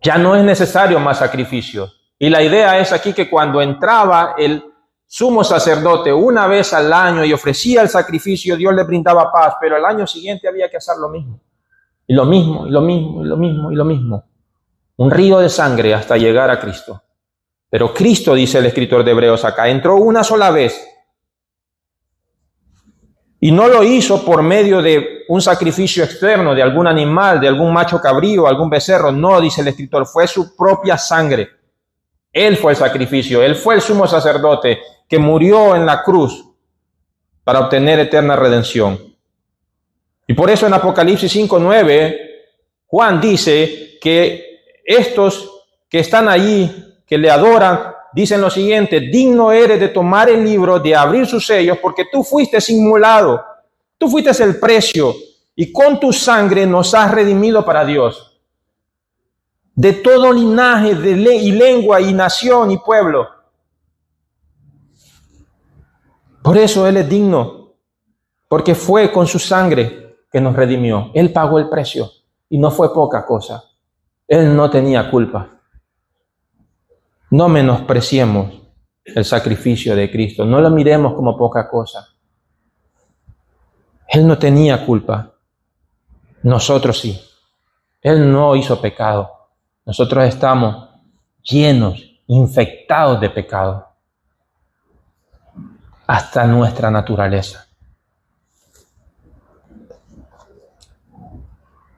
Ya no es necesario más sacrificio. Y la idea es aquí que cuando entraba el sumo sacerdote una vez al año y ofrecía el sacrificio, Dios le brindaba paz, pero al año siguiente había que hacer lo mismo. Y lo mismo, y lo mismo, y lo mismo, y lo mismo. Un río de sangre hasta llegar a Cristo. Pero Cristo, dice el escritor de Hebreos acá, entró una sola vez. Y no lo hizo por medio de un sacrificio externo, de algún animal, de algún macho cabrío, algún becerro. No, dice el escritor, fue su propia sangre. Él fue el sacrificio, él fue el sumo sacerdote que murió en la cruz para obtener eterna redención. Y por eso en Apocalipsis 5:9, Juan dice que estos que están allí, que le adoran, dicen lo siguiente: digno eres de tomar el libro, de abrir sus sellos, porque tú fuiste inmolado, tú fuiste el precio, y con tu sangre nos has redimido para Dios. De todo linaje, y lengua, y nación, y pueblo. Por eso Él es digno, porque fue con su sangre que nos redimió. Él pagó el precio, y no fue poca cosa. Él no tenía culpa. No menospreciemos el sacrificio de Cristo. No lo miremos como poca cosa. Él no tenía culpa. Nosotros sí. Él no hizo pecado. Nosotros estamos llenos, infectados de pecado. Hasta nuestra naturaleza.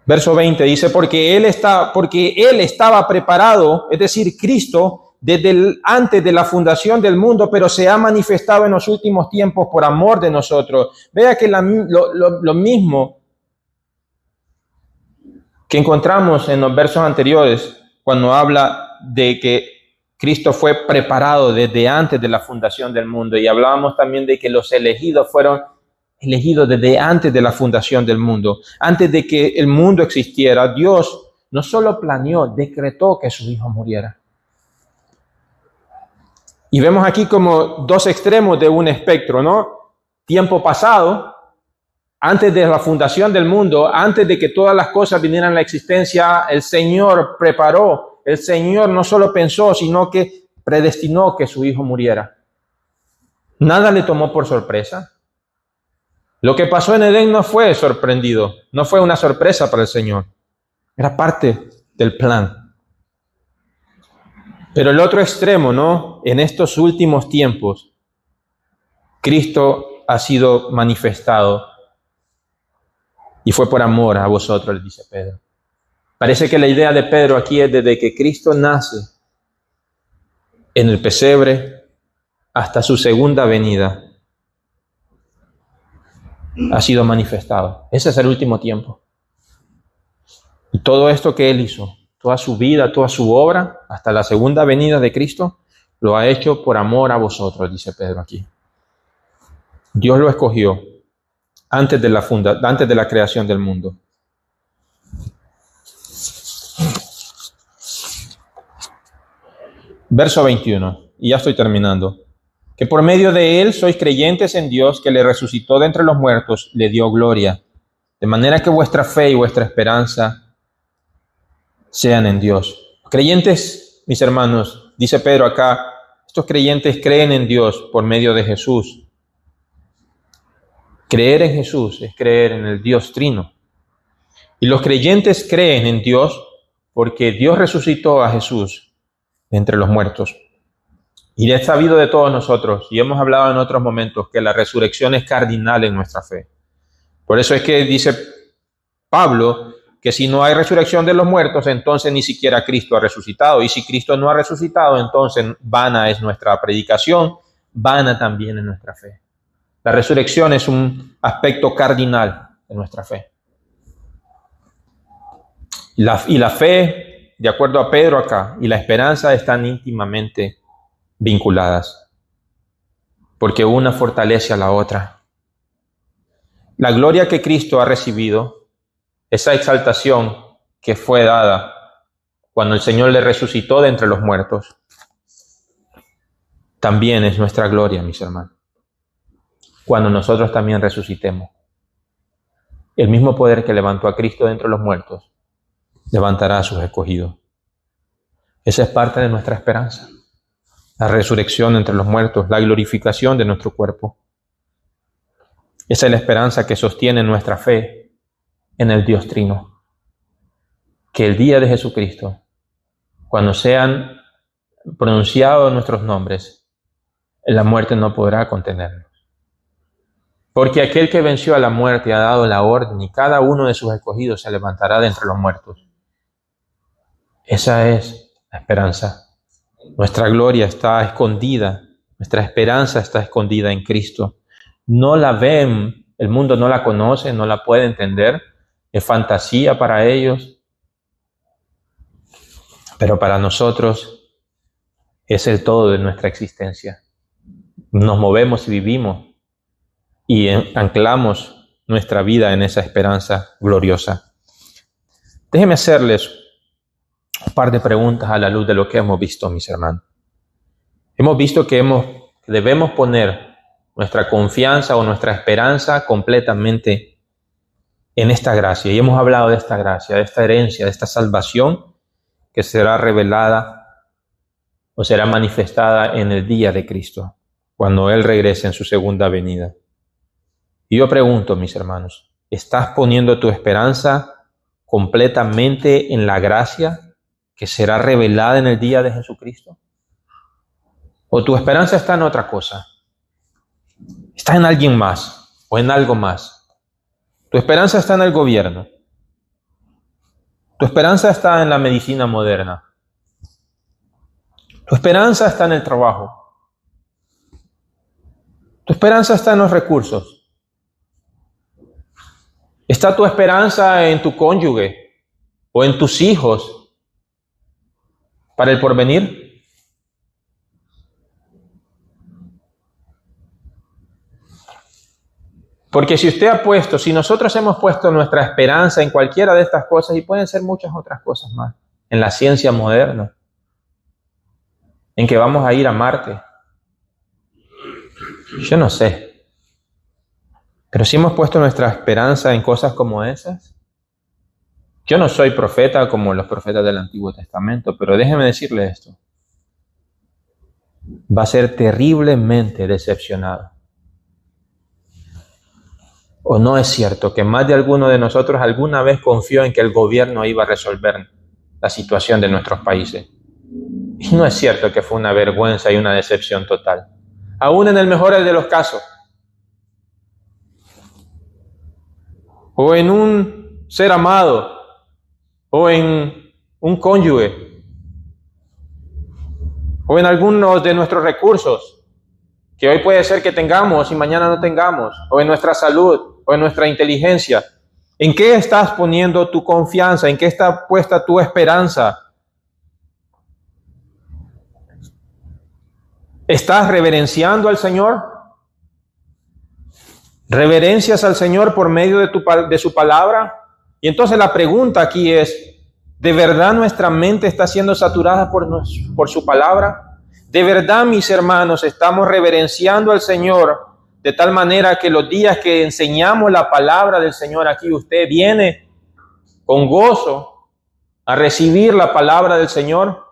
Verso 20 dice, porque él estaba preparado, es decir, Cristo, desde antes de la fundación del mundo, pero se ha manifestado en los últimos tiempos por amor de nosotros. Vea que lo mismo que encontramos en los versos anteriores, cuando habla de que Cristo fue preparado desde antes de la fundación del mundo, y hablábamos también de que los elegidos fueron elegidos desde antes de la fundación del mundo. Antes de que el mundo existiera, Dios no solo planeó, decretó que su Hijo muriera. Y vemos aquí como dos extremos de un espectro, ¿no? Tiempo pasado, antes de la fundación del mundo, antes de que todas las cosas vinieran a la existencia, el Señor preparó, el Señor no solo pensó, sino que predestinó que su Hijo muriera. Nada le tomó por sorpresa. Lo que pasó en Edén no fue sorprendido, no fue una sorpresa para el Señor. Era parte del plan. Pero el otro extremo, ¿no? En estos últimos tiempos, Cristo ha sido manifestado y fue por amor a vosotros, le dice Pedro. Parece que la idea de Pedro aquí es desde que Cristo nace en el pesebre hasta su segunda venida. Ha sido manifestado. Ese es el último tiempo. Y todo esto que Él hizo, toda su vida, toda su obra, hasta la segunda venida de Cristo, lo ha hecho por amor a vosotros, dice Pedro aquí. Dios lo escogió antes de la creación del mundo. Verso 21, y ya estoy terminando. Que por medio de Él sois creyentes en Dios, que le resucitó de entre los muertos, le dio gloria. De manera que vuestra fe y vuestra esperanza sean en Dios. Creyentes, mis hermanos, dice Pedro acá, estos creyentes creen en Dios por medio de Jesús. Creer en Jesús es creer en el Dios Trino. Y los creyentes creen en Dios porque Dios resucitó a Jesús de entre los muertos. Y es sabido de todos nosotros, y hemos hablado en otros momentos, que la resurrección es cardinal en nuestra fe. Por eso es que dice Pablo que si no hay resurrección de los muertos, entonces ni siquiera Cristo ha resucitado. Y si Cristo no ha resucitado, entonces vana es nuestra predicación, vana también es nuestra fe. La resurrección es un aspecto cardinal de nuestra fe. Y la fe, de acuerdo a Pedro acá, y la esperanza están íntimamente vinculadas, porque una fortalece a la otra. La gloria que Cristo ha recibido, esa exaltación que fue dada cuando el Señor le resucitó de entre los muertos, también es nuestra gloria, mis hermanos, cuando nosotros también resucitemos. El mismo poder que levantó a Cristo de entre los muertos, levantará a sus escogidos. Esa es parte de nuestra esperanza. La resurrección entre los muertos, la glorificación de nuestro cuerpo. Esa es la esperanza que sostiene nuestra fe en el Dios Trino. Que el día de Jesucristo, cuando sean pronunciados nuestros nombres, la muerte no podrá contenernos. Porque aquel que venció a la muerte ha dado la orden y cada uno de sus escogidos se levantará de entre los muertos. Esa es la esperanza. Nuestra gloria está escondida, nuestra esperanza está escondida en Cristo. No la ven, el mundo no la conoce, no la puede entender, es fantasía para ellos, pero para nosotros es el todo de nuestra existencia. Nos movemos y vivimos y anclamos nuestra vida en esa esperanza gloriosa. Déjenme hacerles un par de preguntas a la luz de lo que hemos visto, mis hermanos. Hemos visto que debemos poner nuestra confianza o nuestra esperanza completamente en esta gracia. Y hemos hablado de esta gracia, de esta herencia, de esta salvación que será revelada o será manifestada en el día de Cristo, cuando Él regrese en su segunda venida. Y yo pregunto, mis hermanos, ¿estás poniendo tu esperanza completamente en la gracia que será revelada en el día de Jesucristo? ¿O tu esperanza está en otra cosa? ¿Está en alguien más o en algo más? ¿Tu esperanza está en el gobierno? ¿Tu esperanza está en la medicina moderna? ¿Tu esperanza está en el trabajo? ¿Tu esperanza está en los recursos? ¿Está tu esperanza en tu cónyuge o en tus hijos para el porvenir? Porque si nosotros hemos puesto nuestra esperanza en cualquiera de estas cosas, y pueden ser muchas otras cosas más, en la ciencia moderna, en que vamos a ir a Marte, yo no sé. Pero si hemos puesto nuestra esperanza en cosas como esas, yo no soy profeta como los profetas del Antiguo Testamento, pero déjeme decirle esto. Va a ser terriblemente decepcionado. ¿O no es cierto que más de alguno de nosotros alguna vez confió en que el gobierno iba a resolver la situación de nuestros países? Y no es cierto que fue una vergüenza y una decepción total. Aún en el mejor de los casos. O en un ser amado, o en un cónyuge, o en algunos de nuestros recursos, que hoy puede ser que tengamos y mañana no tengamos, o en nuestra salud, o en nuestra inteligencia. ¿En qué estás poniendo tu confianza? ¿En qué está puesta tu esperanza? ¿Estás reverenciando al Señor? ¿Reverencias al Señor por medio de su palabra? Y entonces la pregunta aquí es, ¿de verdad nuestra mente está siendo saturada por su palabra? ¿De verdad, mis hermanos, estamos reverenciando al Señor de tal manera que los días que enseñamos la palabra del Señor aquí, usted viene con gozo a recibir la palabra del Señor?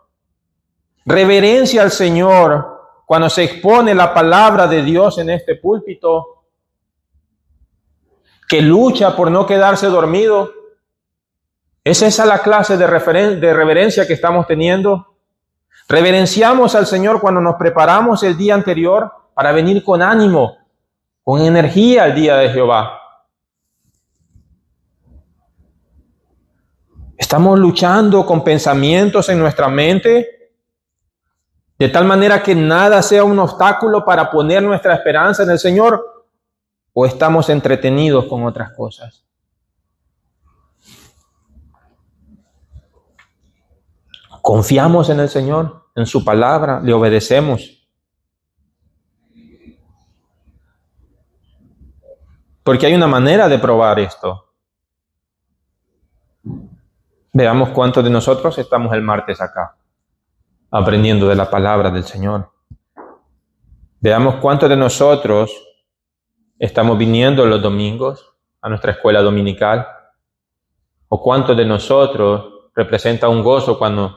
¿Reverencia al Señor cuando se expone la palabra de Dios en este púlpito? ¿Que lucha por no quedarse dormido? ¿Es esa la clase de reverencia que estamos teniendo? ¿Reverenciamos al Señor cuando nos preparamos el día anterior para venir con ánimo, con energía al día de Jehová? ¿Estamos luchando con pensamientos en nuestra mente de tal manera que nada sea un obstáculo para poner nuestra esperanza en el Señor? ¿O estamos entretenidos con otras cosas? ¿Confiamos en el Señor, en su palabra? ¿Le obedecemos? Porque hay una manera de probar esto. Veamos cuántos de nosotros estamos el martes acá, aprendiendo de la palabra del Señor. Veamos cuántos de nosotros estamos viniendo los domingos a nuestra escuela dominical. O cuántos de nosotros representa un gozo cuando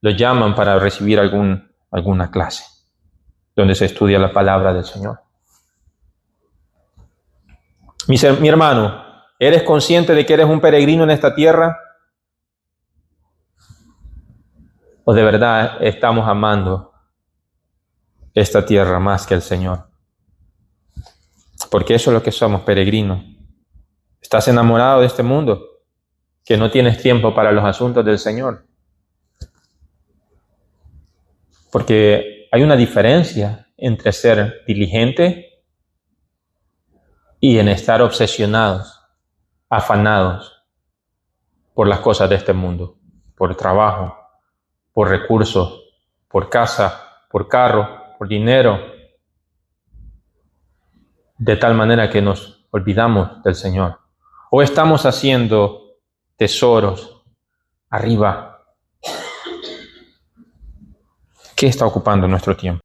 los llaman para recibir alguna clase donde se estudia la palabra del Señor. Mi hermano, ¿eres consciente de que eres un peregrino en esta tierra? ¿O de verdad estamos amando esta tierra más que el Señor? Porque eso es lo que somos, peregrinos. ¿Estás enamorado de este mundo? ¿Que no tienes tiempo para los asuntos del Señor? Porque hay una diferencia entre ser diligente y en estar obsesionados, afanados por las cosas de este mundo, por trabajo, por recursos, por casa, por carro, por dinero, de tal manera que nos olvidamos del Señor. O estamos haciendo tesoros arriba. ¿Qué está ocupando nuestro tiempo?